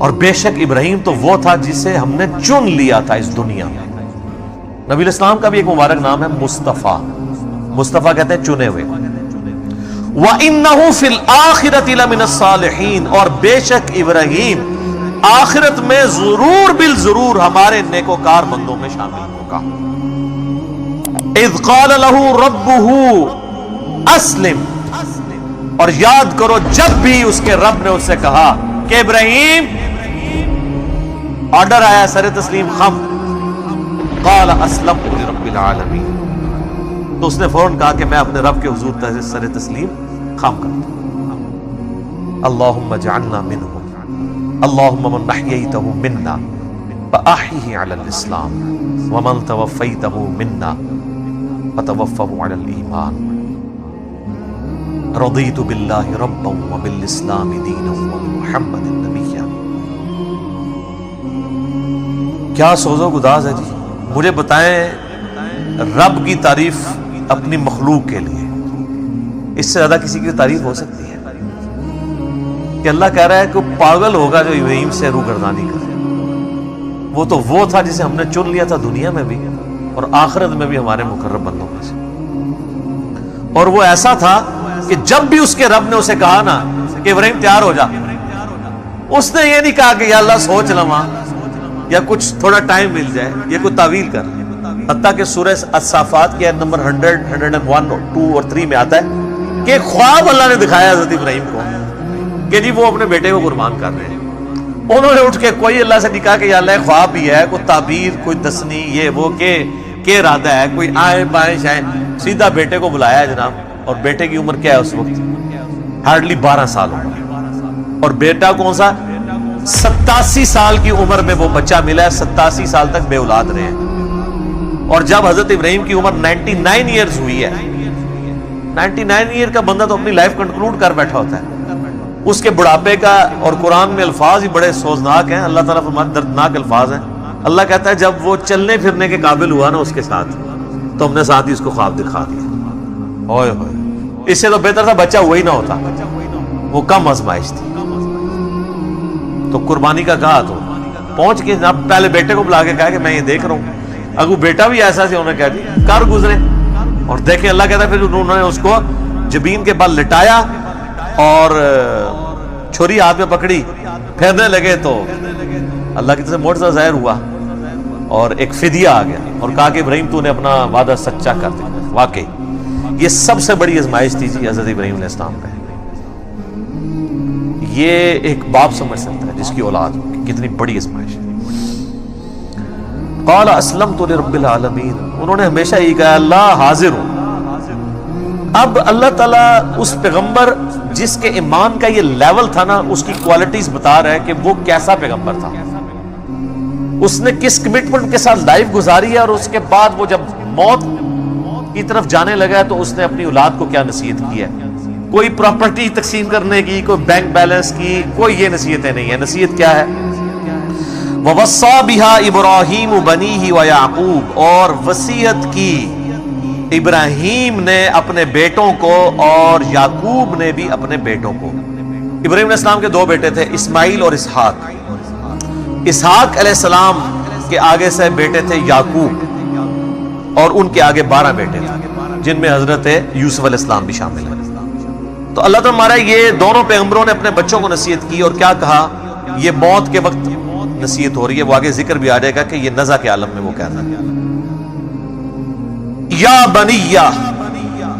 اور بے شک ابراہیم تو وہ تھا جسے ہم نے چن لیا تھا اس دنیا میں. نبی الاسلام کا بھی ایک مبارک نام ہے مصطفیٰ. مصطفیٰ کہتے ہیں چنے ہوئے. وَإِنَّهُ فِي الْآخِرَةِ لَمِنَ الصَّالِحِينَ اور بے شک ابراہیم آخرت میں ضرور بالضرور ہمارے نیکوکار بندوں میں شامل ہوگا. اِذْ قَالَ لَهُ رَبُّهُ أَسْلِمْ اور یاد کرو جب بھی اس کے رب نے اس سے کہا کہ ابراہیم آرڈر آیا سر تسلیم خم. قَالَ أَسْلَمْتُ لِرَبِّ الْعَالَمِينَ تو اس نے فوراً کہا کہ میں اپنے رب کے حضور سر تسلیم خم کرتا ہوں. اللہم اجعلنا منہم اللہم من احییتہ منا فاحیہ علی الاسلام ومن توفیتہ منا فتوفہ علی الایمان. رضیت باللہ ربا وبالاسلام دینا وبمحمد نبیا. کیا سوز و گداز ہے جی. مجھے بتائیں رب کی تعریف اپنی مخلوق کے لیے اس سے زیادہ کسی کی تعریف ہو سکتی ہے؟ کہ اللہ کہہ رہا ہے کہ وہ پاگل ہوگا جو ابراہیم سے روگردانی کرے. وہ تو وہ تھا جسے ہم نے چن لیا تھا دنیا میں بھی اور آخرت میں بھی ہمارے مقرب بندوں میں سے. اور وہ ایسا تھا کہ جب بھی اس کے رب نے اسے کہا نا کہ ابراہیم تیار ہو جا, اس نے یہ نہیں کہا کہ یا اللہ سوچ لواں یا کچھ تھوڑا ٹائم مل جائے یا کوئی تعویل کر. حتیٰ کہ سورہ الصافات کی آیت نمبر 100, 101, 2 اور 3 میں آتا ہے کہ خواب اللہ نے دکھایا حضرت ابراہیم کو کہ جی وہ اپنے بیٹے کو قربان کر رہے ہیں. انہوں نے اٹھ کے کوئی اللہ سے نہیں کہا کہ یا اللہ خواب بھی ہے, کوئی تعبیر, کوئی تسنی, یہ وہ کہ ارادہ ہے, کوئی آئیں بائیں شائیں. سیدھا بیٹے کو بلایا ہے جناب. اور بیٹے کی عمر کیا ہے اس وقت؟ ہارڈلی 12 سال عمر. اور بیٹا کون سا؟ 87 سال کی عمر میں وہ بچہ ملا ہے. 87 سال تک بے اولاد رہے ہیں. اور جب حضرت ابراہیم کی عمر 99 ایئرز ہوئی ہے, 99 ایئر کا بندہ تو اپنی لائف کنکلوڈ کر بیٹھا ہوتا ہے. اس کے بڑھاپے کا اور قرآن میں الفاظ ہی بڑے سوزناک ہیں. اللہ تعالیٰ فرماتے دردناک الفاظ ہیں. اللہ کہتا ہے جب وہ چلنے پھرنے کے قابل ہوا نا اس کے ساتھ, تو ہم نے ساتھ ہی اس کو خواب دکھا دیا. اوئے ہوئے, اس سے تو بہتر تھا بچہ وہی نہ ہوتا, وہ کم آزمائش تھی. تو قربانی کا کہا تو پہنچ کے جناب پہلے بیٹے کو بلا کے کہا کہ میں یہ دیکھ رہا ہوں. اگر بیٹا بھی ایسا سے انہوں نے کہہ دیا کر گزرے. اور دیکھیں اللہ کہتا ہے پھر انہوں نے اس کو جبین کے بل لٹایا اور چھری ہاتھ میں پکڑی, پھیرنے لگے تو اللہ کی طرف سے معجزہ ظاہر ہوا اور ایک فدیہ آ گیا اور کہا کہ ابراہیم تو نے اپنا وعدہ سچا کر دیا. واقعی یہ سب سے بڑی آزمائش تھی جی حضرت ابراہیم علیہ السلام پہ. یہ ایک باپ سمجھ سکتا ہے جس کی اولاد کتنی بڑی آزمائش ہے. قال اسلمت لرب العالمین, انہوں نے ہمیشہ یہی کہا اللہ حاضر ہوں. اب اللہ تعالیٰ اس پیغمبر جس کے ایمان کا یہ لیول تھا نا, اس کی کوالٹیز بتا رہا ہے کہ وہ کیسا پیغمبر تھا, اس نے کس کمٹمنٹ کے ساتھ لائف گزاری ہے. اور اس کے بعد وہ جب موت کی طرف جانے لگا تو اس نے اپنی اولاد کو کیا نصیحت کی ہے. کوئی پراپرٹی تقسیم کرنے کی, کوئی بینک بیلنس کی, کوئی یہ نصیحتیں نہیں ہے. نصیحت کیا ہے؟ وَوَصَّى بِهَا إِبْرَاهِيمُ بَنِيهِ وَيَعْقُوبُ, اور وصیت کی ابراہیم نے اپنے بیٹوں کو اور یعقوب نے بھی اپنے بیٹوں کو. ابراہیم علیہ السلام کے 2 بیٹے تھے, اسماعیل اور اسحاق. اسحاق علیہ السلام کے آگے سے بیٹے تھے یعقوب, اور ان کے آگے 12 بیٹے تھے جن میں حضرت یوسف علیہ السلام بھی شامل ہیں. تو اللہ تعالیٰ ہمارا یہ دونوں پیغمبروں نے اپنے بچوں کو نصیحت کی اور کیا کہا. یہ موت کے وقت نصیحت ہو رہی ہے, وہ آگے ذکر بھی آ جائے گا کہ یہ نزع کے عالم میں وہ کہہ رہا ہے یا بنیہ,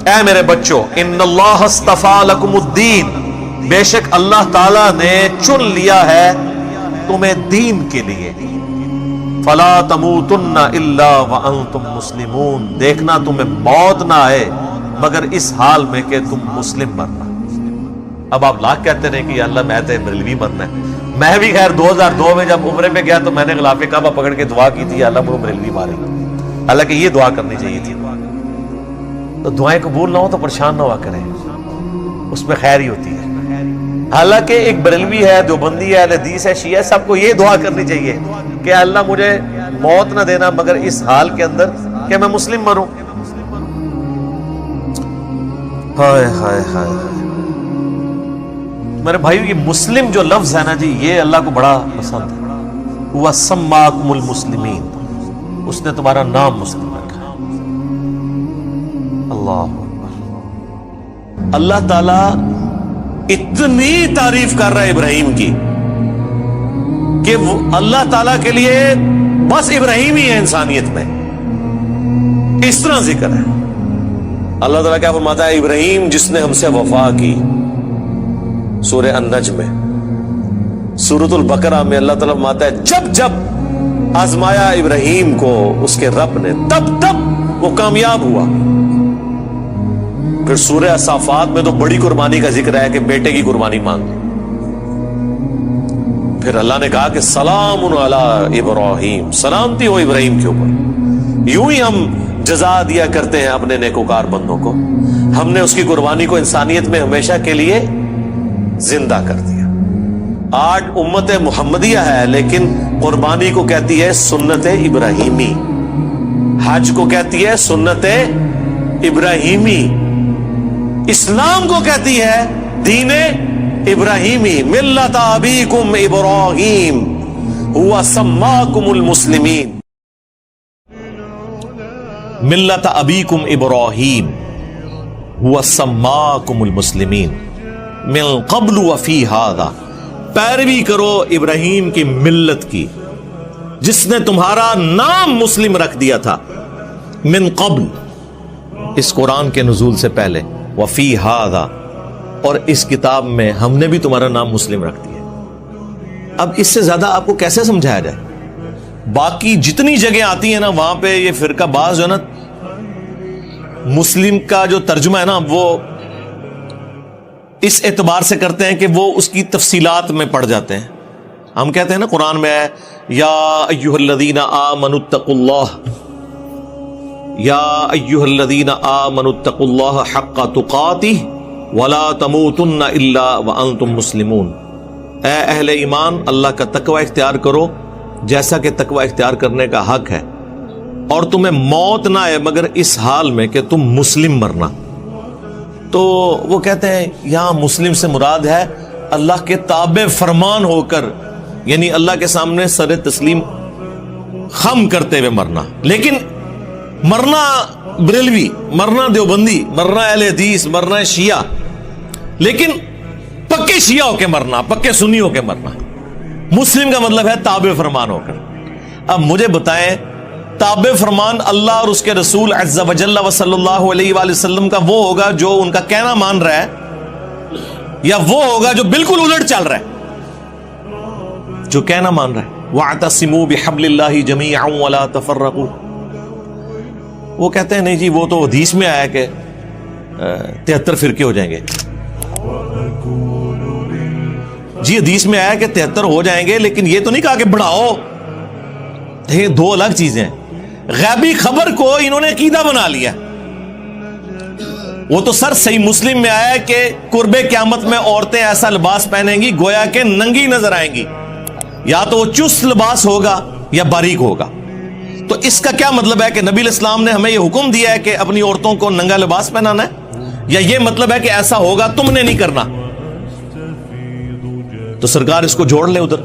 اے میرے بچوں, ان اللہ اصطفیٰ لکم الدین, بے شک اللہ تعالیٰ نے چن لیا ہے تمہیں دین کے لیے. فلا تموتن الا وانتم مسلمون, دیکھنا تمہیں موت نہ آئے مگر اس حال میں کہ تم مسلم مرنا. اب آپ لاکھ کہتے رہے کہ یا اللہ میں تو بریلوی مرنا ہے. میں بھی خیر 2002 میں جب عمرے پہ گیا تو میں نے غلاف کعبہ پکڑ کے دعا کی تھی یا اللہ مجھے بریلوی مارے. حالانکہ یہ دعا کرنی چاہیے تھی. تو دعائیں قبول نہ ہو تو پریشان نہ ہوا کریں, اس میں خیر ہی ہوتی ہے. حالانکہ ایک بریلوی ہے, دیوبندی ہے, اہل حدیث ہے, شیعہ ہے, سب کو یہ دعا کرنی چاہیے کہ اللہ مجھے موت نہ دینا مگر اس حال کے اندر کہ میں مسلم مروں. ہائے ہائے ہائے. میرے بھائیو یہ مسلم جو لفظ ہے نا جی، یہ اللہ کو بڑا پسند ہے. وَسَمَّاكُمُ الْمُسْلِمِينَ، اس نے تمہارا نام مسلم رکھا ہے. اللہ اکبر. اللہ تعالی اتنی تعریف کر رہا ہے ابراہیم کی کہ وہ اللہ تعالیٰ کے لیے بس ابراہیم ہی ہے انسانیت میں. اس طرح ذکر ہے. اللہ تعالیٰ کیا فرماتا ہے؟ ابراہیم جس نے ہم سے وفا کی، سورہ النجم میں. سورۃ البقرہ میں اللہ تعالیٰ فرماتا ہے جب جب آزمایا ابراہیم کو اس کے رب نے، تب تب وہ کامیاب ہوا. پھر سورہ صافات میں تو بڑی قربانی کا ذکر ہے کہ بیٹے کی قربانی مانگی. پھر اللہ نے کہا کہ سلام علی ابراہیم، سلامتی ہو ابراہیم کے اوپر. یوں ہی ہم جزا دیا کرتے ہیں اپنے نیکوکار بندوں کو. ہم نے اس کی قربانی کو انسانیت میں ہمیشہ کے لیے زندہ کر دیا. آج امت محمدیہ ہے لیکن قربانی کو کہتی ہے سنت ابراہیمی، حج کو کہتی ہے سنت ابراہیمی، اسلام کو کہتی ہے دین ابراہیمی. ملت ابیکم ابراہیم هو سماکم المسلمین. ملت ابیکم ابراہیم هو سماکم المسلمین من قبل وفی ھذا. پیروی کرو ابراہیم کی ملت کی جس نے تمہارا نام مسلم رکھ دیا تھا. من قبل، اس قرآن کے نزول سے پہلے، وفی ھذا، اور اس کتاب میں ہم نے بھی تمہارا نام مسلم رکھ دیا. اب اس سے زیادہ آپ کو کیسے سمجھایا جائے؟ باقی جتنی جگہ آتی ہیں نا وہاں پہ یہ فرقہ باز جو ہے نا، مسلم کا جو ترجمہ ہے نا وہ اس اعتبار سے کرتے ہیں کہ وہ اس کی تفصیلات میں پڑ جاتے ہیں. ہم کہتے ہیں نا قرآن میں ہے یا ایھا الذین آمنوا اتقوا اللہ، یا ایھا الذین آمنوا اتقوا اللہ حق تقاتہ ولا تموتن الا وانتم مسلمون. اے اہل ایمان، اللہ کا تقوی اختیار کرو جیسا کہ تقوی اختیار کرنے کا حق ہے، اور تمہیں موت نہ آئے مگر اس حال میں کہ تم مسلم مرنا. تو وہ کہتے ہیں یہاں مسلم سے مراد ہے اللہ کے تابع فرمان ہو کر، یعنی اللہ کے سامنے سر تسلیم خم کرتے ہوئے مرنا. لیکن مرنا بریلوی، مرنا دیوبندی، مرنا اہل حدیث، مرنا شیعہ، لیکن پکے شیعہ ہو کے مرنا، پکے سنی ہو کے مرنا. مسلم کا مطلب ہے تابع فرمان ہو کر. اب مجھے بتائیں تابع فرمان اللہ اور اس کے رسول عز و جل و صلی اللہ علیہ وآلہ وسلم کا وہ ہوگا جو ان کا کہنا مان رہا ہے، یا وہ ہوگا جو بالکل الٹ چل رہا ہے، جو کہنا مان رہا ہے وَاعْتَصِمُوا بِحَبْلِ اللَّهِ جَمِيعًا وَلَا تَفَرَّقُوا. وہ کہتے ہیں نہیں جی وہ تو حدیث میں آیا کہ 73 فرقے ہو جائیں گے. جی حدیث میں آیا کہ 73 ہو جائیں گے، لیکن یہ تو نہیں کہا کہ بڑھاؤ. یہ دو الگ چیزیں ہیں. غیبی خبر کو انہوں نے عقیدہ بنا لیا. وہ تو سر صحیح مسلم میں آیا کہ قرب قیامت میں عورتیں ایسا لباس پہنیں گی گویا کہ ننگی نظر آئیں گی، یا تو وہ چست لباس ہوگا یا باریک ہوگا. تو اس کا کیا مطلب ہے کہ نبی الاسلام نے ہمیں یہ حکم دیا ہے کہ اپنی عورتوں کو ننگا لباس پہنانا ہے، یا یہ مطلب ہے کہ ایسا ہوگا تم نے نہیں کرنا؟ تو سرکار اس کو جوڑ لے ادھر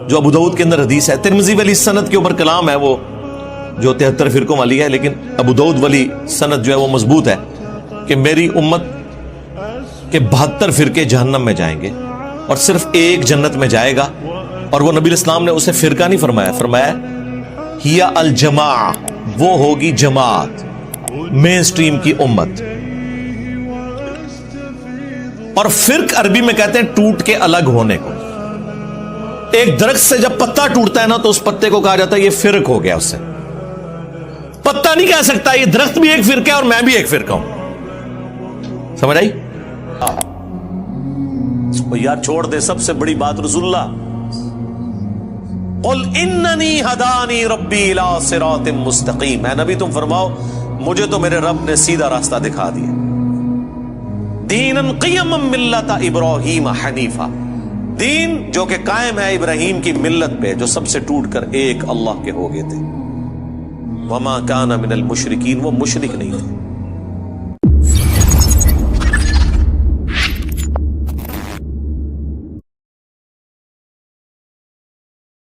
جو ابو داؤد کے اندر حدیث ہے. ترمذی والی سند کے اوپر کلام ہے وہ جو 73 فرقوں والی ہے، لیکن ابو داؤد والی سند جو ہے وہ مضبوط ہے کہ میری امت کے 72 فرقے جہنم میں جائیں گے اور صرف ایک جنت میں جائے گا. اور وہ نبی الاسلام نے اسے فرقہ نہیں فرمایا، فرمایا ہی الجماع، وہ ہوگی جماعت، مین سٹریم کی امت. اور فرق عربی میں کہتے ہیں ٹوٹ کے الگ ہونے کو. ایک درخت سے جب پتا ٹوٹتا ہے نا تو اس پتے کو کہا جاتا ہے یہ فرق ہو گیا. اس سے پتا نہیں کہہ سکتا یہ درخت بھی ایک فرقہ ہے اور میں بھی ایک فرقہ ہوں. سمجھ آئی؟ یار چھوڑ دے سب سے بڑی بات رسول اللہ قل اننی ہدانی ربی الی صراط مستقیم. اے نبی تم فرماؤ مجھے تو میرے رب نے سیدھا راستہ دکھا دیا. دینا قیما ملت ابراہیم حنیفا، دین جو کہ قائم ہے ابراہیم کی ملت پہ جو سب سے ٹوٹ کر ایک اللہ کے ہو گئے تھے. وما کان من المشرکین، وہ مشرک نہیں تھے.